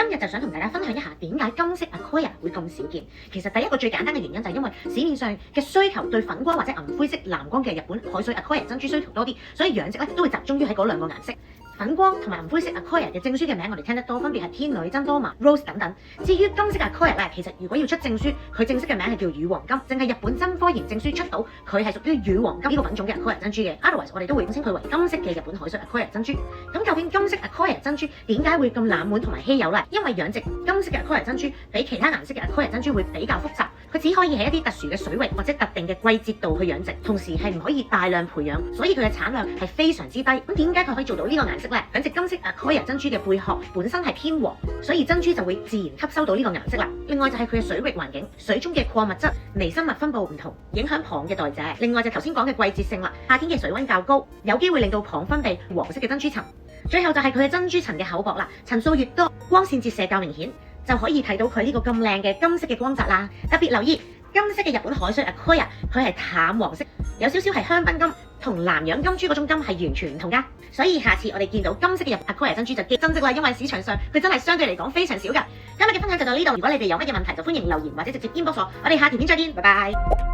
今日就想同大家分享一下點解金色 Aquaria 會咁少見。其實第一個最簡單嘅原因就係因為市面上嘅需求對粉光或者銀灰色、藍光嘅日本海水 Aquaria 珍珠需求多啲，所以養殖咧都會集中於喺嗰兩個顏色。粉光同埋銀灰色 Aquaria 嘅證書嘅名我哋聽得多，分別係天女、真多瑪、Rose 等等。至於金色 Aquaria 咧，其實如果要出證書，佢正式嘅名係叫乳黃金，淨係日本真科研證書出到佢係屬於乳黃金呢個品種嘅 Aquaria 珍珠嘅。Otherwise 我哋都會稱佢為金色嘅日本海水 Aquaria 珍珠。咁究竟金色 Aquaria 珍珠點解會咁冷門同埋稀有呢？因為養殖金色嘅 Aquaria 珍珠比其他顏色嘅 Aquaria 珍珠會比較複雜，佢只可以喺一啲特殊嘅水域或者特定嘅季節度去養殖，同時係唔可以大量培養，所以佢嘅產量係非常之低。咁點解佢可以做到呢個顏色呢？養殖金色 Aquaria 珍珠嘅貝殼本身係偏黃，所以珍珠就會自然吸收到呢個顏色啦。另外就係佢嘅水域環境，水中嘅礦物質、微生物分布唔同，影響蚌嘅代謝。另外就頭先講嘅季節性啦，夏天嘅水溫較高，有機會令到蚌分泌黃色嘅珍珠層。最後就係佢嘅珍珠層嘅厚薄啦，層數越多，光線折射較明顯，就可以睇到佢呢個咁靚嘅金色嘅光澤啦。特別留意金色嘅日本海水 Aquaria，佢係淡黃色，有少少係香檳金，同南洋金珠嗰種金係完全唔同㗎。所以下次我哋見到金色嘅Aquaria珍珠就記珍惜啦，因為市場上佢真係相對嚟講非常少㗎。今日嘅分享就到呢度，如果你哋有乜嘢問題就歡迎留言或者直接 inbox我哋下條片再見，拜拜。